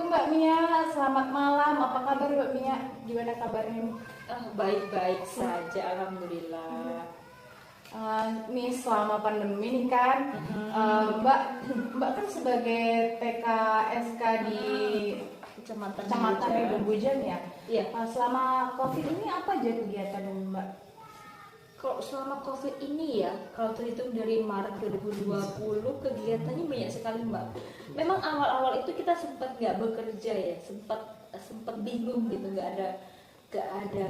Mbak Mia, selamat malam. Apa kabar Mbak Mia? Gimana kabarnya? Baik-baik saja, alhamdulillah. Nih selama pandemi nih kan, Mbak Mbak kan sebagai TKSK di Kecamatan Ridho Bujan ya. Iya. Selama COVID ini apa aja kegiatan Mbak? Kalau selama COVID ini ya, kalau terhitung dari Maret 2020, kegiatannya banyak sekali Mbak. Memang awal-awal itu kita sempat nggak bekerja ya, sempat bingung gitu, nggak ada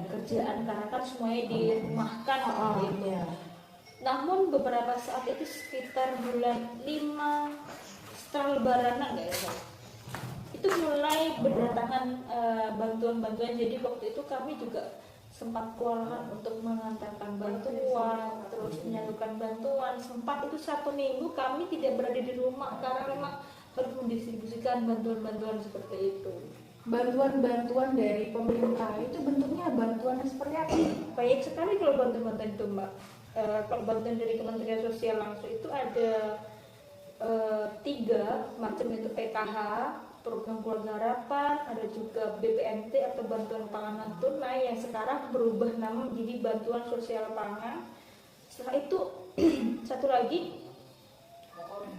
kerjaan karena kan semuanya dirumahkan gitu. Iya. Namun beberapa saat itu sekitar bulan 5 setelah Lebaranan nggak ya Mbak? Itu mulai berdatangan bantuan-bantuan. Jadi waktu itu kami juga sempat kewalahan untuk mengantarkan bantuan, terus menyalurkan bantuan. Sempat itu 1 minggu kami tidak berada di rumah karena memang harus mendistribusikan bantuan-bantuan seperti itu. Bantuan-bantuan dari pemerintah itu bentuknya bantuan seperti apa? Banyak sekali kalau bantuan-bantuan itu Mbak. Kalau bantuan dari Kementerian Sosial langsung itu ada 3 macam, itu PKH, program keluarga harapan, ada juga BPNT atau bantuan pangan tunai yang sekarang berubah nama menjadi bantuan sosial pangan. Setelah itu satu lagi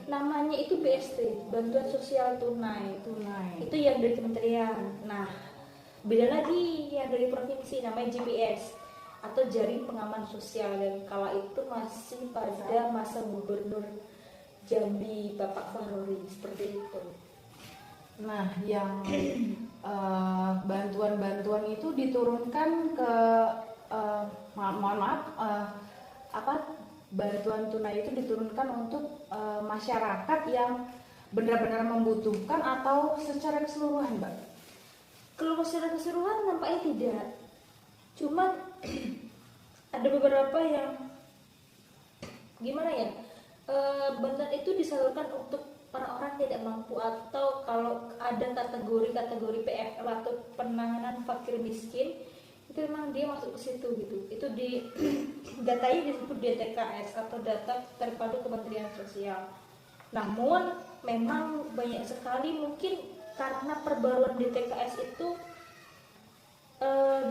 namanya itu BST, bantuan sosial tunai. Itu yang dari kementerian. Nah, beda lagi yang dari provinsi namanya GPS atau jaring pengaman sosial, dan kala itu masih pada masa Gubernur Jambi Bapak Fahrori seperti itu. Nah, yang bantuan-bantuan itu diturunkan ke bantuan tunai itu diturunkan untuk masyarakat yang benar-benar membutuhkan atau secara keseluruhan, Mbak? Kalau secara keseluruhan nampaknya tidak. Cuman ada beberapa yang gimana ya? Bantuan itu disalurkan untuk orang-orang tidak mampu, atau kalau ada kategori PFL atau penanganan fakir miskin, itu memang dia masuk ke situ gitu. Itu di datanya disebut DTKS atau data terpadu Kementerian Sosial. Namun memang banyak sekali, mungkin karena perbaruan DTKS itu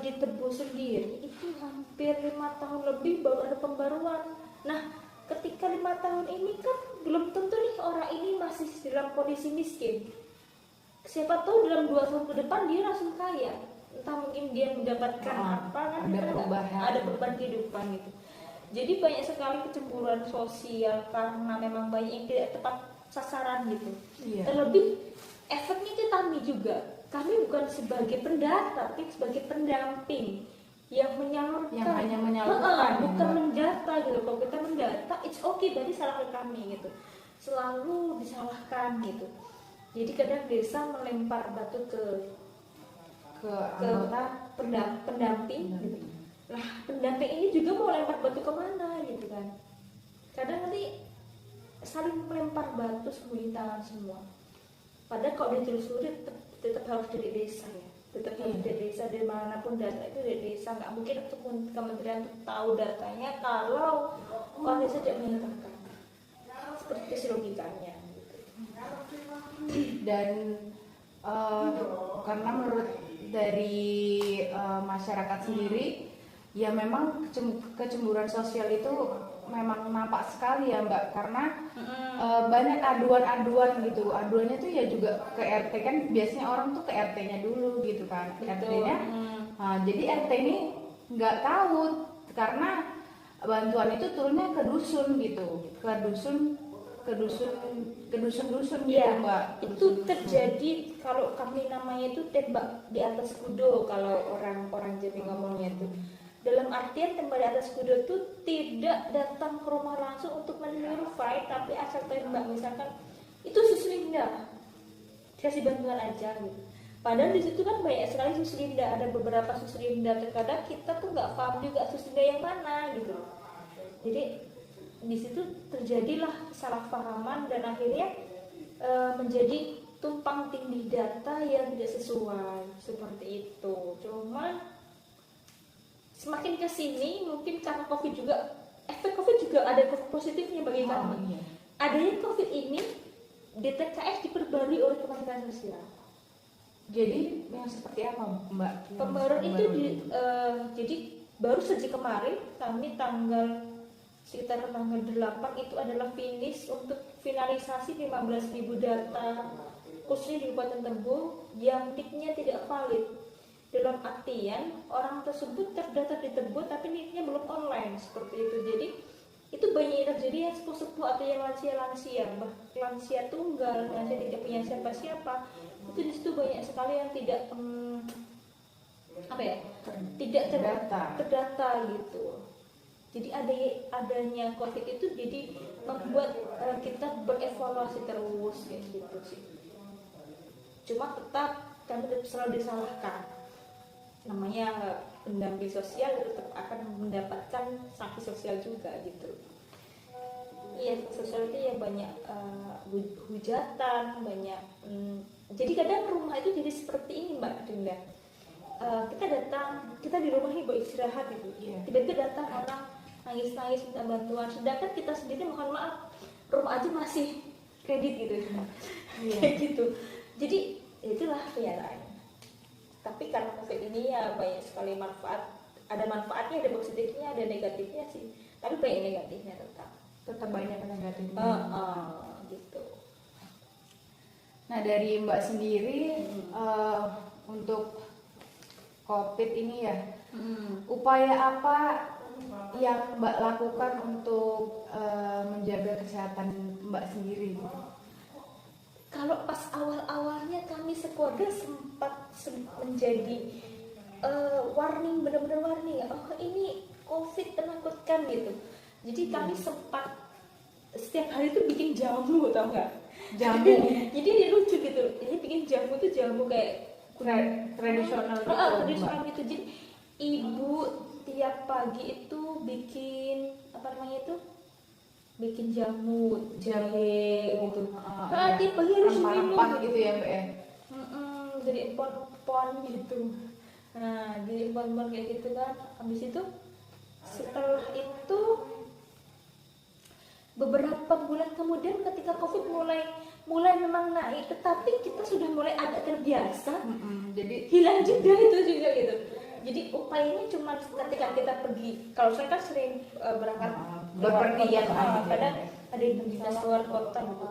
di Tebu sendiri itu hampir 5 tahun lebih baru ada pembaruan. Nah, ketika 5 tahun ini kan belum tentu nih orang ini masih dalam kondisi miskin. Siapa tahu dalam 2 tahun ke depan dia langsung kaya. Entah mungkin dia mendapatkan apa kan, ada perubahan kehidupan gitu. Jadi banyak sekali kecemburuan sosial karena memang banyak yang tidak tepat sasaran gitu. Iya. Terlebih efeknya itu kami juga. Kami bukan sebagai pendata, tapi sebagai pendamping yang menyalurkan, yang hanya menyalurkan, bukan mendata gitu. Kalau kita mendata, it's okay, berarti salahkan kami gitu. Selalu disalahkan gitu. Jadi kadang desa melempar batu ke anggota pendamping gitu. Nah, pendamping ini juga mau lempar batu kemana gitu kan? Kadang nanti saling melempar batu sembunyi tangan semua. Padahal kalau ditelusuri tetap harus dari desa ya. Tetap harus dari desa, dari manapun data itu dari desa. Nggak mungkin untuk kementerian tahu datanya kalau orang desa tidak menyatakan. Seperti itu logikanya gitu. Dan karena menurut dari masyarakat sendiri ya memang kecemburuan sosial itu memang nampak sekali ya Mbak, karena banyak aduan-aduan gitu. Aduannya tuh ya juga ke RT, kan biasanya orang tuh ke RT-nya dulu gitu kan. RT-nya jadi RT ini nggak tahu karena bantuan itu turunnya ke dusun gitu, ke dusun gitu ya, Mbak. Itu terjadi, kalau kami namanya itu tembak di atas kudo kalau orang Jambi ngomongnya itu. Dalam artian tembak di atas kudo itu tidak datang ke rumah langsung untuk menverify, tapi asal tembak. Misalkan itu Suslinda, kasih bantuan aja gitu. Padahal di situ kan banyak sekali Suslinda, ada beberapa Suslinda. Terkadang kita tuh nggak paham juga Suslinda yang mana gitu. Jadi di situ terjadilah kesalahpahaman dan akhirnya menjadi tumpang tindih data yang tidak sesuai seperti itu. Cuman semakin kesini mungkin karena COVID juga, efek COVID juga ada positifnya bagi kami. Adanya COVID ini, DTKS diperbarui oleh Kementerian Sosial. Jadi yang seperti apa Mbak? Pembaruan itu jadi baru saja kemarin kami sekitar tanggal 8 itu adalah finish untuk finalisasi 15.000 data khususnya di Kabupaten Tebo yang NIK-nya tidak valid. Dalam artian orang tersebut terdaftar di Tebo tapi NIK-nya belum online seperti itu. Jadi itu banyak yang terjadi yang sepuh-sepuh atau yang lansia tunggal, lansia tidak punya siapa-siapa. Itu di situ banyak sekali yang tidak tidak terdata gitu. Jadi adanya COVID itu jadi membuat kita berevaluasi terus kayak gitu sih. Cuma tetap kami selalu disalahkan. Namanya pendamping sosial tetap akan mendapatkan sanksi sosial juga gitu. Iya, sosial itu ya banyak hujatan, banyak. Jadi kadang rumah itu jadi seperti ini Mbak Dinda. Kita datang, kita di rumah ini buat istirahat gitu. Tiba-tiba datang orang nangis-nangis minta bantuan, sedangkan kita sendiri mohon maaf rumah aja masih kredit gitu. Kayak gitu. Jadi itulah keadaan. Tapi karena COVID ini ya banyak sekali manfaat. Ada manfaatnya, ada positifnya, ada negatifnya sih. Tapi banyak negatifnya tetap banyak negatifnya. Gitu. Nah dari Mbak sendiri untuk COVID ini ya, upaya apa yang Mbak lakukan untuk menjaga kesehatan Mbak sendiri? Kalau pas awal-awalnya kami sekeluarga sempat menjadi warning, benar-benar warning. Oh ini COVID menakutkan gitu. Jadi kami sempat setiap hari itu bikin jamu, tau nggak? Jamu. Jadi ini lucu gitu. Jadi bikin jamu tuh jamu kayak tradisional gitu. Tradisional gitu. Jadi ibu tiap pagi itu bikin bikin jamu jahe gitu. Tiap pagi harus minum gitu ya Mbak ya. Jadi empon-empon gitu. Nah, jadi empon-empon kayak gitu kan. Habis itu setelah itu beberapa bulan kemudian ketika COVID mulai memang naik, tetapi kita sudah mulai agak terbiasa. Jadi hilang juga itu juga gitu. Jadi upayanya cuma ketika kita pergi. Kalau saya kan sering berangkat berpergian kadang ada yang dinas luar kota gitu.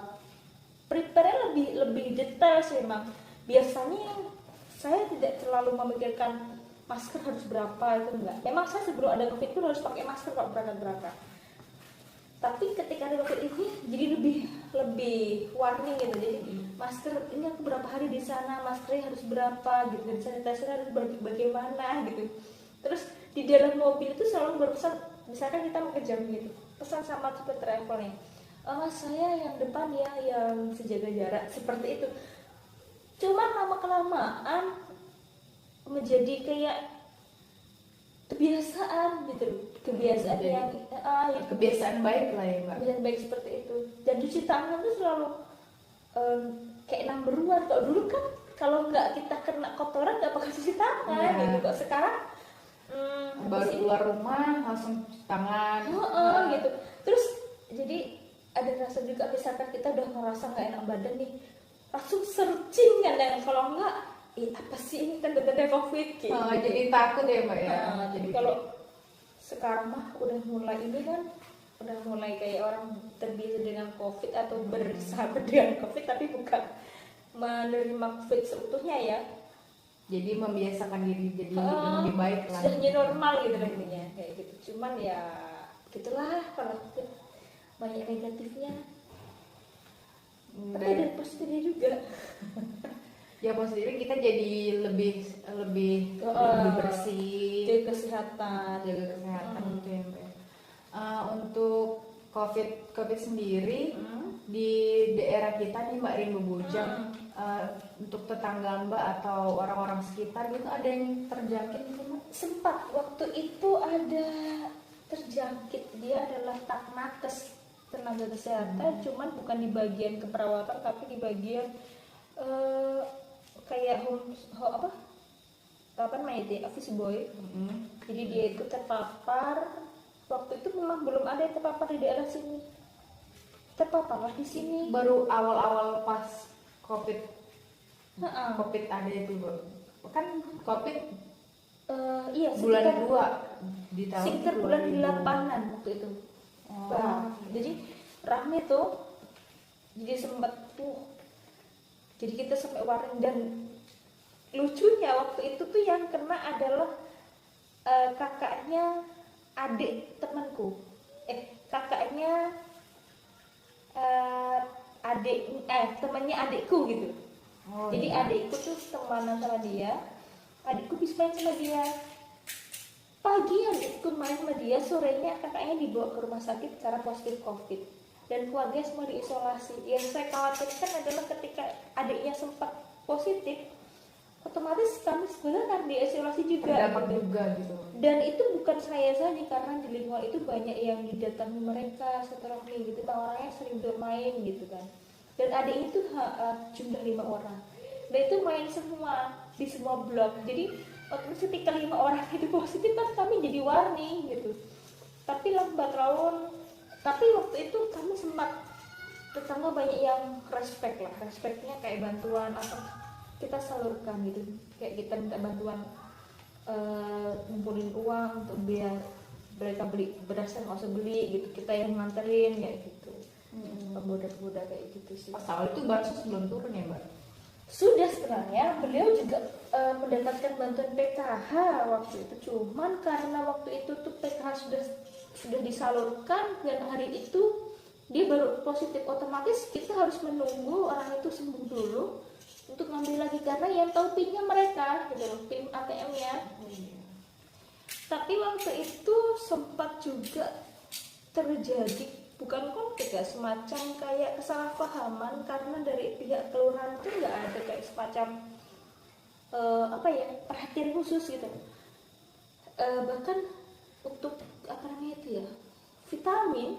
Prepare lebih detail sih memang. Biasanya saya tidak terlalu memikirkan masker harus berapa itu enggak. Memang saya sebelum ada COVID itu harus pakai masker kalau berangkat. Tapi ketika ada COVID ini jadi lebih warning gitu. Jadi masker ini aku berapa hari di sana, maskernya harus berapa gitu, dan sanitizer harus bagaimana gitu. Terus di dalam mobil itu selalu berpesan, misalkan kita mau ke jam gitu, pesan sama super travelnya, saya yang depan ya yang sejaga jarak seperti itu. Cuma lama kelamaan menjadi kayak kebiasaan gitu, kebiasaan yang kebiasaan baik lah ya Mbak. Kebiasaan baik seperti itu. Dan cuci tangan itu selalu kayak number one. Kalau dulu kan kalau nggak kita kena kotoran nggak pakai cuci tangan gitu. Kok sekarang baru keluar rumah langsung cuci tangan. Gitu. Terus jadi ada rasa juga misalkan kita udah ngerasa nggak enak badan nih, langsung searching kan, dan kalau nggak apa sih ini kan tanda COVID gitu. Jadi takut ya Mbak ya. Jadi kalau sekarang mah udah mulai ini kan, udah mulai kayak orang terbiasa dengan COVID atau bersahabat dengan COVID, tapi bukan menerima COVID seutuhnya ya. Jadi membiasakan diri jadi lebih baik lah. Sudah normal gitu lah intinya kayak gitu. Cuman ya gitulah kalau COVID banyak negatifnya. Tapi ada positifnya juga. Ya positifnya kita jadi lebih bersih, jaga kesehatan gitu ya Mbak. Untuk COVID sendiri di daerah kita nih Mbak Rimba Bujang, untuk tetangga Mbak atau orang-orang sekitar gitu ada yang terjangkit gitu Mbak? Sempat waktu itu ada terjangkit, dia adalah tak nakes tenaga kesehatan, cuman bukan di bagian keperawatan tapi di bagian kayak office boy. Jadi dia itu terpapar. Waktu itu memang belum ada yang terpapar di daerah sini. Terpaparlah di sini. Baru awal-awal pas COVID COVID ada itu, Bu. Kan COVID Iya, bulan sekitar 2 di tahun sekitar bulan 8-an waktu itu. Jadi rame tuh, jadi sempat jadi kita sampai warning. Dan lucunya waktu itu tuh yang kena adalah kakaknya adik temanku, kakaknya temannya adikku gitu. Jadi iya. adikku tuh temanan sama dia, adikku bisa main sama dia. Pagi adikku main sama dia, sorenya kakaknya dibawa ke rumah sakit karena positif COVID dan keluarga semua diisolasi. Yang saya khawatirkan adalah ketika adiknya sempat positif, otomatis kami sebenarnya akan diisolasi juga. Terdampak juga gitu. Dan itu bukan saya saja, karena di lingkungan itu banyak yang didatangi mereka setelah gitu, orangnya sering bermain gitu kan. Dan adik itu jumlah 5 orang. Dan itu main semua di semua blok. Jadi ketika 5 orang itu positif kan kami jadi warning gitu. Tapi lambat laun, tapi waktu itu kami sempat, tetangga banyak yang respectnya kayak bantuan atau kita salurkan gitu, kayak kita minta bantuan ngumpulin uang untuk biar mereka beli beras, nggak usah beli gitu, kita yang nganterin kayak gitu. Pemuda-pemuda kayak gitu sih. Pas awal itu bansos belum turun ya, Mbak? Sudah sebenarnya, beliau juga mendapatkan bantuan PKH waktu itu, cuman karena waktu itu tuh PKH sudah disalurkan dan hari itu dia baru positif, otomatis kita harus menunggu orang itu sembuh dulu untuk ngambil lagi, karena yang tahu PIN-nya mereka gitu loh, PIN ATM-nya. Tapi waktu itu sempat juga terjadi, bukan konflik ya, semacam kayak kesalahpahaman, karena dari pihak kelurahan itu nggak ada kayak semacam perhatian khusus gitu. Bahkan untuk vitamin,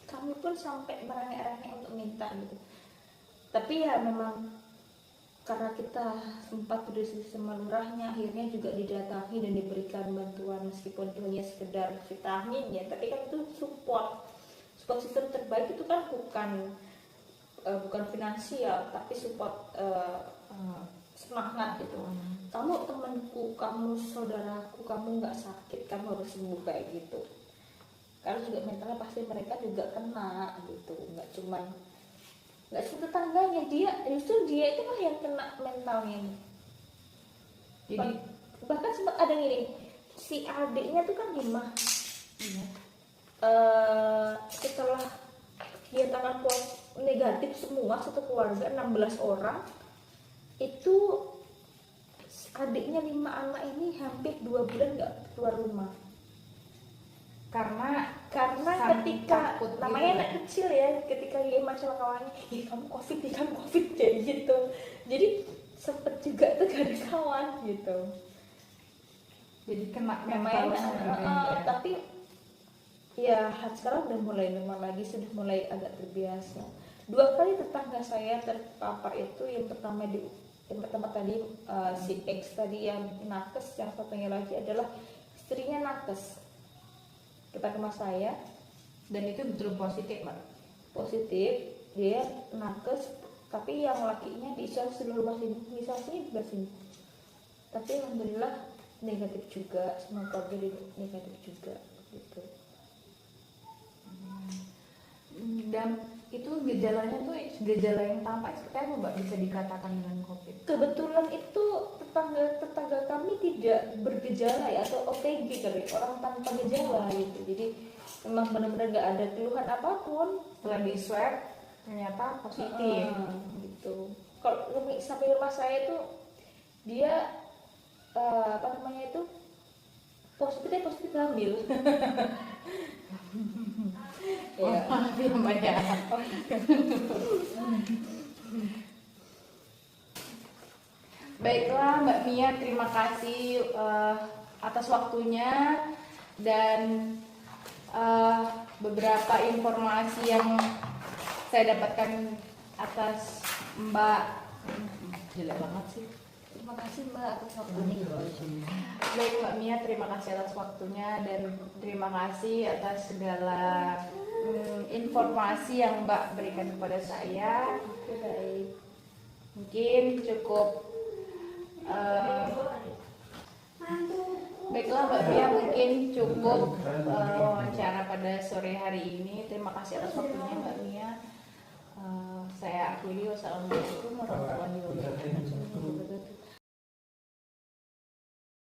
kami pun sampai merengek-rengek untuk minta gitu. Tapi ya memang karena kita sempat berdiskusi sama lurahnya, akhirnya juga didatangi dan diberikan bantuan, meskipun itu hanya sekedar vitamin ya, tapi kan itu support sistem terbaik itu kan bukan finansial, tapi support semangat gitu. Kamu temanku, kamu saudaraku, kamu nggak sakit, kamu harus sembuh kayak gitu. Karena juga mentalnya pasti mereka juga kena gitu, nggak cuma tetangganya, justru dia itu lah yang kena mentalnya. Jadi bahkan sempat ada gini, si adiknya tuh kan 5. Setelah dia tangan negatif semua satu keluarga 16 orang, itu adiknya 5 anak ini hampir 2 bulan nggak keluar rumah. Karena ketika namanya gitu, anak kecil ya, ketika dia sama kawannya, kamu covid kayak gitu, jadi sempet juga tuh gak ada kawan gitu, jadi kena mental. Tapi ya sekarang udah mulai normal lagi, sudah mulai agak terbiasa. 2 kali tetangga saya terpapar itu, yang pertama tadi si X tadi yang nakes, yang satunya lagi adalah istrinya nakes. Kita ke rumah saya dan itu betul positif, Mbak. Positif, dia nakes, tapi yang lakinya diisolasi di rumah sini, tapi alhamdulillah negatif juga, semua keluarga negatif juga gitu. Dan itu gejalanya tuh gejala yang tampak seperti apa, Mbak, bisa dikatakan dengan COVID? Kebetulan itu tetangga kami tidak bergejala ya, atau OTG kali, orang tanpa gejala gitu. Jadi memang benar-benar nggak ada keluhan apapun. Setelah di swab ternyata positif gitu. Kalau sampai rumah saya itu dia positif hamil. Ya. Maaf ya, Mbak ya. Baiklah Mbak Mia, terima kasih atas waktunya dan beberapa informasi yang saya dapatkan atas Mbak. Jelek banget sih. Terima kasih Mbak atas waktunya. Baik Mbak Mia, terima kasih atas waktunya dan terima kasih atas segala informasi yang Mbak berikan kepada saya. Baik. Mungkin cukup baiklah Mbak Mia, mungkin cukup wawancara pada sore hari ini. Terima kasih atas waktunya Mbak Mia. Saya akhiri, wassalamualaikum warahmatullahi wabarakatuh.